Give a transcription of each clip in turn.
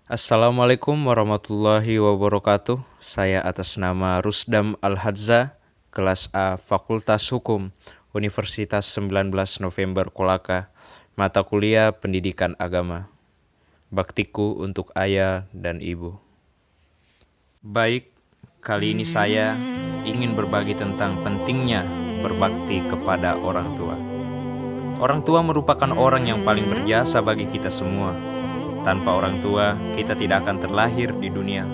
Assalamualaikum warahmatullahi wabarakatuh. Saya atas nama Rusdam Al-Hadza, kelas A Fakultas Hukum, Universitas 19 November Kolaka, mata kuliah Pendidikan Agama. Baktiku untuk ayah dan ibu. Baik, kali ini saya ingin berbagi tentang pentingnya berbakti kepada orang tua. Orang tua merupakan orang yang paling berjasa bagi kita semua. Tanpa orang tua, kita tidak akan terlahir di dunia.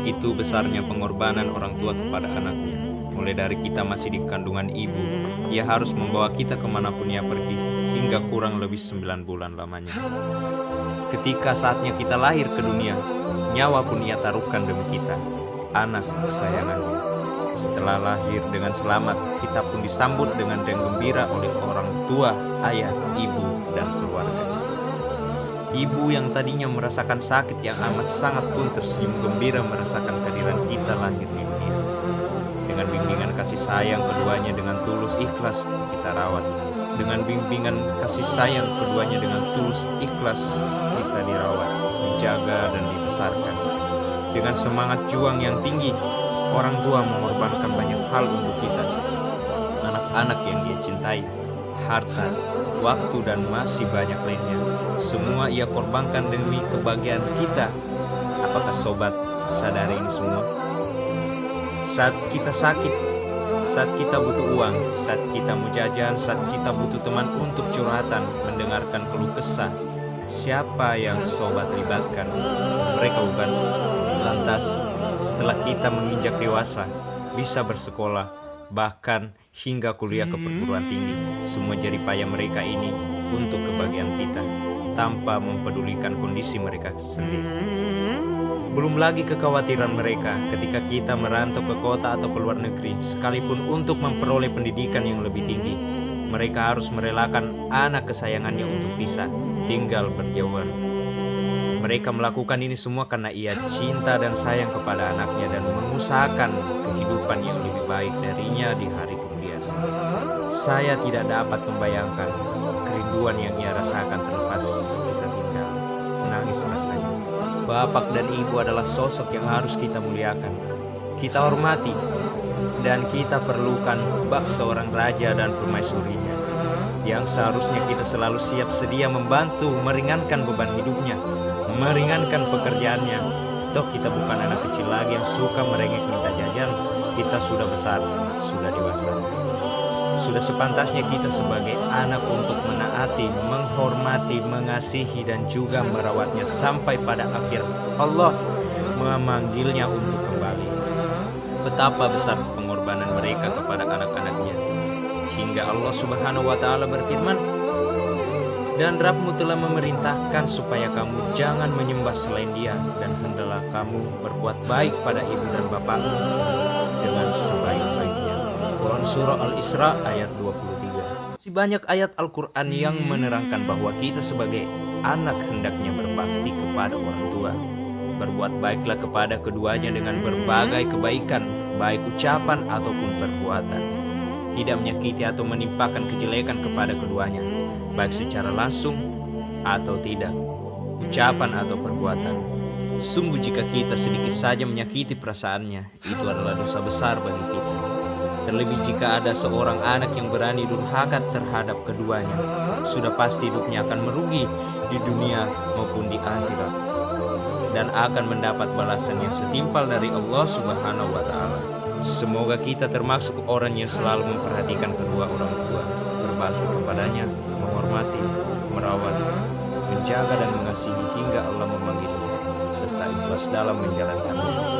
Itu besarnya pengorbanan orang tua kepada anaknya. Mulai dari kita masih di kandungan ibu, ia harus membawa kita kemanapun ia pergi, hingga kurang lebih 9 bulan lamanya. Ketika saatnya kita lahir ke dunia, nyawa pun ia taruhkan demi kita, anak kesayangannya. Setelah lahir dengan selamat, kita pun disambut dengan gembira oleh orang tua, ayah, ibu, dan keluarga. Ibu yang tadinya merasakan sakit yang amat sangat pun tersenyum gembira merasakan kehadiran kita lahir di dunia. Dengan bimbingan kasih sayang keduanya dengan tulus ikhlas kita rawat. Dengan bimbingan kasih sayang keduanya dengan tulus ikhlas kita dirawat, dijaga dan dibesarkan. Dengan semangat juang yang tinggi, orang tua mengorbankan banyak hal untuk kita. Anak-anak yang dia cintai, harta, waktu, dan masih banyak lainnya. Semua ia korbankan demi kebahagiaan kita. Apakah sobat sadari ini semua? Saat kita sakit, saat kita butuh uang, saat kita mau jajan, saat kita butuh teman untuk curhatan, mendengarkan keluh kesah, siapa yang sobat libatkan? Mereka bukan. Lantas, setelah kita menginjak dewasa, bisa bersekolah, bahkan hingga kuliah ke perguruan tinggi, semua jerih payah mereka ini untuk kebahagiaan kita, tanpa mempedulikan kondisi mereka sendiri. Belum lagi kekhawatiran mereka ketika kita merantau ke kota atau ke luar negeri, sekalipun untuk memperoleh pendidikan yang lebih tinggi. Mereka harus merelakan anak kesayangannya untuk bisa tinggal berjauhan. Mereka melakukan ini semua karena ia cinta dan sayang kepada anaknya dan mengusahakan kehidupan yang lebih baik darinya di hari kemudian. Saya tidak dapat membayangkan kerinduan yang ia rasakan terlepas kita tinggal. Menangis rasanya. Bapak dan ibu adalah sosok yang harus kita muliakan, kita hormati, dan kita perlukan bak seorang raja dan permaisurinya, yang seharusnya kita selalu siap sedia membantu meringankan beban hidupnya, meringankan pekerjaannya. Toh kita bukan anak kecil lagi yang suka merengek minta jajan. Kita sudah besar, sudah dewasa. Sudah sepantasnya kita sebagai anak untuk menaati, menghormati, mengasihi, dan juga merawatnya sampai pada akhir Allah memanggilnya untuk kembali. Betapa besar pengorbanan mereka kepada anak-anaknya, hingga Allah Subhanahu wa Ta'ala berfirman, "Dan Rabbmu telah memerintahkan supaya kamu jangan menyembah selain Dia, dan hendaklah kamu berbuat baik pada ibu dan bapakmu dengan sebaik-baiknya." Quran Surah Al-Isra ayat 23. Si banyak ayat Al-Quran yang menerangkan bahwa kita sebagai anak hendaknya berbakti kepada orang tua. Berbuat baiklah kepada keduanya dengan berbagai kebaikan, baik ucapan ataupun perbuatan. Tidak menyakiti atau menimpakan kejelekan kepada keduanya, baik secara langsung atau tidak, ucapan atau perbuatan. Sungguh jika kita sedikit saja menyakiti perasaannya, itu adalah dosa besar bagi kita. Terlebih jika ada seorang anak yang berani durhaka terhadap keduanya, sudah pasti hidupnya akan merugi di dunia maupun di akhirat, dan akan mendapat balasan yang setimpal dari Allah Subhanahu wa Ta'ala. Semoga kita termasuk orang yang selalu memperhatikan kedua orang tua, berbakti kepadanya, menghormati, merawat, menjaga dan mengasihi hingga Allah memanggilnya, serta ikhlas dalam menjalankannya.